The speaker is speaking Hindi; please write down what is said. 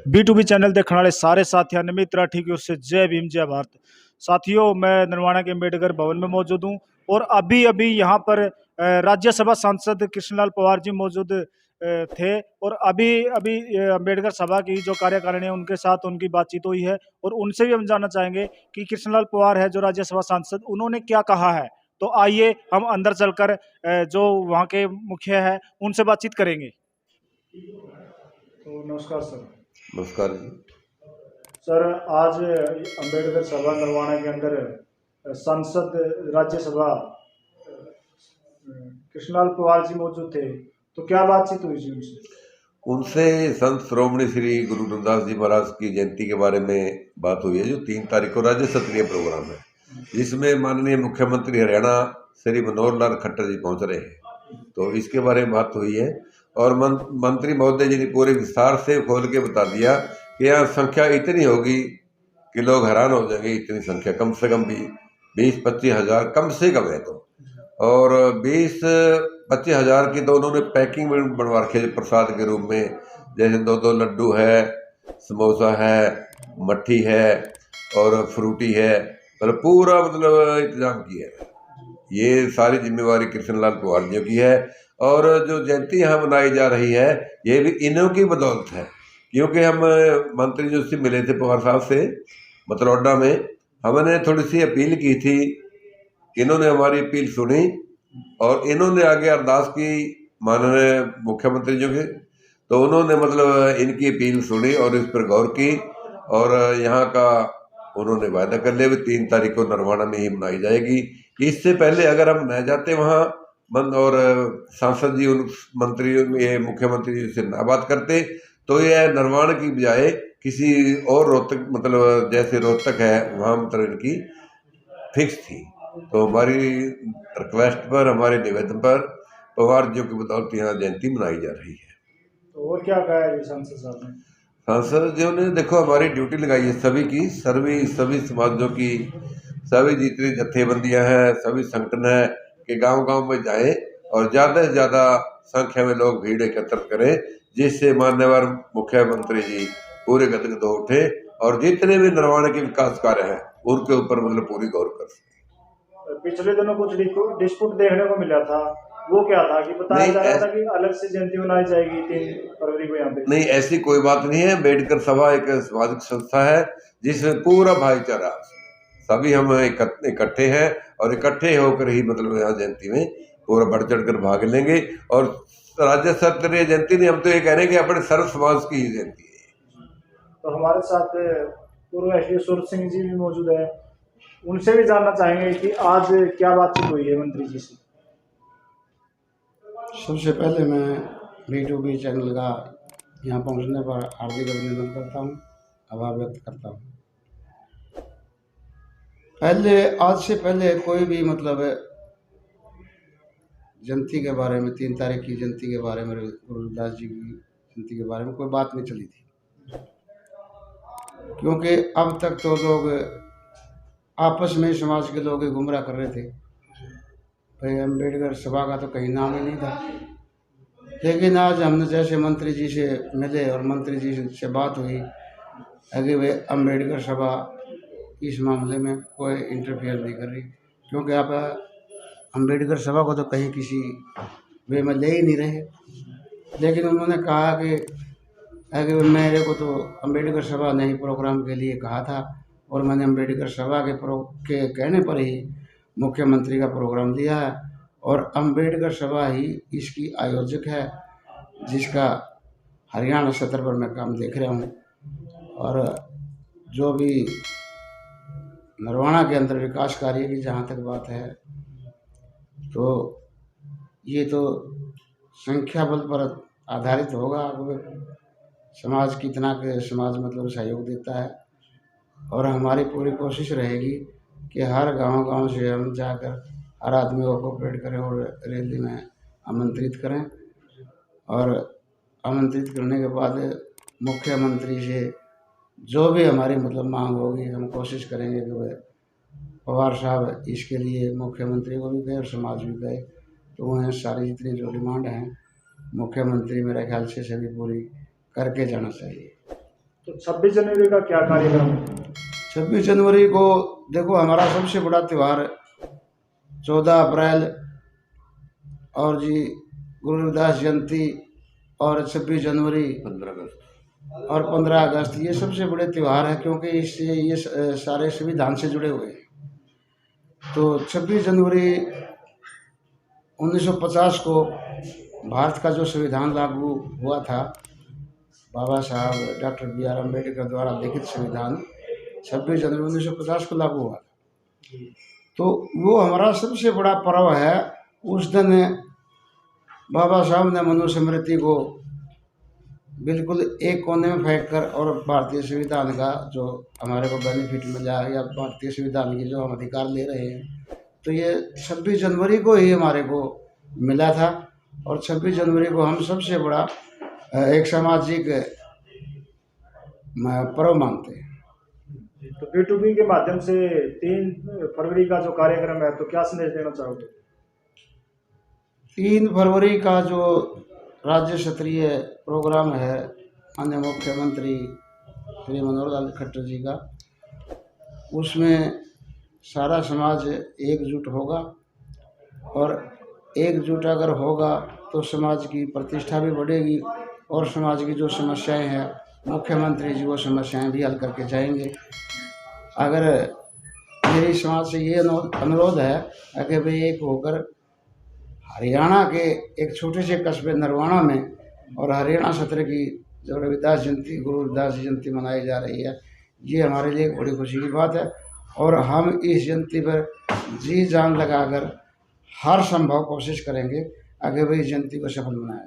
B2B चैनल देखने वाले सारे साथियों ने मित्र ठीक है उससे जय भीम जय भारत। साथियों, मैं नरवाना के अम्बेडकर भवन में मौजूद हूँ और अभी अभी यहाँ पर राज्यसभा सांसद कृष्णलाल पवार जी मौजूद थे और अभी अभी अम्बेडकर सभा की जो कार्यकारिणी है उनके साथ उनकी बातचीत हुई है और उनसे भी हम जानना चाहेंगे कि कृष्णलाल पवार है जो राज्यसभा सांसद, उन्होंने क्या कहा है। तो आइए हम अंदर चलकर जो वहाँ के मुखिया है उनसे बातचीत करेंगे। तो नमस्कार सर। नमस्कार जी। सर, आज अंबेडकर सभा नरवाना के अंदर सांसद राज्यसभा कृष्णलाल पवार जी मौजूद थे, तो क्या बातचीत हुई जी उनसे? उनसे संत श्रोमणी श्री गुरु रविदास जी महाराज की जयंती के बारे में बात हुई है, जो 3 तारीख को राज्य स्तरीय प्रोग्राम है, जिसमें माननीय मुख्यमंत्री हरियाणा श्री मनोहर लाल खट्टर जी पहुंच रहे हैं। तो इसके बारे में बात हुई है और मंत्री महोदय जी ने पूरे विस्तार से खोल के बता दिया कि यहाँ संख्या इतनी होगी कि लोग हैरान हो जाएंगे। इतनी संख्या कम से कम भी 20-25 हज़ार कम से कम है। तो और 20-25 हज़ार की तो उन्होंने पैकिंग में बनवा रखे प्रसाद के रूप में, जैसे 2-2 लड्डू है, समोसा है, मट्ठी है और फ्रूटी है, मतलब पूरा मतलब इंतजाम किया है। ये सारी जिम्मेवारी कृष्णलाल पवार जी की है और जो जयंती यहाँ मनाई जा रही है ये भी इन्हों की बदौलत है, क्योंकि हम मंत्री जी से मिले थे पवार साहब से मतलौडा में। हमने थोड़ी सी अपील की थी, इन्होंने हमारी अपील सुनी और इन्होंने आगे अरदास की माननीय मुख्यमंत्री जी के, तो उन्होंने मतलब इनकी अपील सुनी और इस पर गौर की और यहाँ का उन्होंने वायदा कर लिया भी 3 तारीख को नरवाना में ही मनाई जाएगी। इससे पहले अगर हम न जाते वहाँ और सांसद जी उन मंत्री ये मुख्यमंत्री जी से ना बात करते तो यह नरवाना की बजाय किसी और रोहतक, मतलब जैसे रोहतक है वहाँ मतलब इनकी फिक्स थी। तो हमारी रिक्वेस्ट पर, हमारे निवेदन पर पवार जी की बदौलत यहाँ जयंती मनाई जा रही है। तो और क्या कहा है सांसद साहब ने? सांसद जी ने देखो हमारी ड्यूटी लगाई है सभी की, सभी समाजों की, सभी जितनी जत्थेबंदियां हैं, सभी संगठन है कि गांव-गांव में जाएं और ज़्यादा से ज़्यादा संख्या में लोग भीड़ एकत्र करें, जिससे माननीय मुख्यमंत्री जी पूरे गदगद हो उठे और जितने भी नरवाना के विकास कार्य हैं उनके ऊपर मतलब पूरी गौर कर सकें। पिछले दिनों कुछ डिस्प्यूट देखने को मिला था, वो क्या था कि बताया जा रहा था कि अलग से जयंती मनाई जाएगी 3 फरवरी को यहाँ पे? नहीं, ऐसी कोई बात नहीं है। अम्बेडकर सभा एक सामाजिक संस्था है जिसमें पूरा भाईचारा, सभी हम इकट्ठे हैं और इकट्ठे होकर ही मतलब यहाँ जयंती में पूरा बढ़ चढ़ कर भाग लेंगे। और राज्य स्तरीय जयंती नहीं, हम तो ये कह रहे हैं कि अपने सर्व समाज की ही जयंती है। तो हमारे साथ पूर्व एसडीओ सूरज सिंह जी भी मौजूद है, उनसे भी जानना चाहेंगे कि आज क्या बातचीत हुई है मंत्री जी से। सबसे पहले मैं B2B चैनल का यहाँ पहुँचने पर हार्दिक अभिनंदन करता हूँ, आभार व्यक्त करता हूँ। आज से पहले कोई भी मतलब जयंती के बारे में, 3 तारीख की जयंती के बारे में, गुरु रविदास जी की जयंती के बारे में कोई बात नहीं चली थी, क्योंकि अब तक तो लोग आपस में समाज के लोग गुमराह कर रहे थे। भाई अम्बेडकर सभा का तो कहीं नाम ही नहीं था। लेकिन आज हमने जैसे मंत्री जी से मिले और मंत्री जी से बात हुई कि वे अम्बेडकर सभा इस मामले में कोई इंटरफेयर नहीं कर रही, क्योंकि आप अम्बेडकर सभा को तो कहीं किसी वे में ले ही नहीं रहे। लेकिन उन्होंने कहा कि मेरे को तो अम्बेडकर सभा ने ही प्रोग्राम के लिए कहा था और मैंने अम्बेडकर सभा के कहने पर ही मुख्यमंत्री का प्रोग्राम दिया है और अम्बेडकर सभा ही इसकी आयोजक है, जिसका हरियाणा सत्र पर मैं काम देख रहा हूँ। और जो भी नरवाना के अंदर विकास कार्य की जहाँ तक बात है, तो ये तो संख्या बल पर आधारित होगा। अब समाज कितना के समाज मतलब सहयोग देता है, और हमारी पूरी कोशिश रहेगी कि हर गांव से हम जाकर हर आदमी को कोऑपरेट करें और रैली में आमंत्रित करें, और आमंत्रित करने के बाद मुख्यमंत्री से जो भी हमारी मतलब मांग होगी, हम कोशिश करेंगे कि वह पवार साहब इसके लिए मुख्यमंत्री को भी गए और समाज भी गए, तो वह सारी जितनी जो डिमांड हैं मुख्यमंत्री मेरे ख्याल से सभी पूरी करके जाना चाहिए। तो 26 जनवरी का क्या कार्यक्रम है? 26 जनवरी को देखो, हमारा सबसे बड़ा त्यौहार 14 अप्रैल और जी गुरु रविदास जयंती और 26 जनवरी 15 अगस्त और 15 अगस्त, ये सबसे बड़े त्यौहार हैं, क्योंकि इससे ये सारे संविधान से जुड़े हुए हैं। तो 26 जनवरी 1950 को भारत का जो संविधान लागू हुआ था, बाबा साहब डॉक्टर BR अम्बेडकर द्वारा लिखित संविधान 26 जनवरी 1950 को लागू हुआ था। तो वो हमारा सबसे बड़ा पर्व है। उस दिन बाबा साहब ने मनुस्मृति को बिल्कुल एक कोने में फेंक कर और भारतीय संविधान का जो हमारे को बेनिफिट मिला या भारतीय संविधान की जो हम अधिकार ले रहे हैं, तो ये 26 जनवरी को ही हमारे को मिला था। और 26 जनवरी को हम सबसे बड़ा एक सामाजिक पर्व मानते हैं। तो B2B के माध्यम से 3 फरवरी का जो कार्यक्रम है, तो क्या संदेश देना चाहोगे? 3 फरवरी का जो राज्य स्तरीय प्रोग्राम है माननीय मुख्यमंत्री श्री मनोहर लाल खट्टर जी का, उसमें सारा समाज एकजुट होगा, और एकजुट अगर होगा तो समाज की प्रतिष्ठा भी बढ़ेगी, और समाज की जो समस्याएं हैं मुख्यमंत्री जी वो समस्याएं भी हल करके जाएंगे। अगर मेरी समाज से ये अनुरोध है कि भाई एक होकर हरियाणा के एक छोटे से कस्बे नरवाना में और हरियाणा सत्र की जो रविदास जयंती गुरु रविदास जयंती मनाई जा रही है, ये हमारे लिए बड़ी खुशी की बात है। और हम इस जयंती पर जी जान लगाकर हर संभव कोशिश करेंगे आगे भी जयंती को सफल बनाया।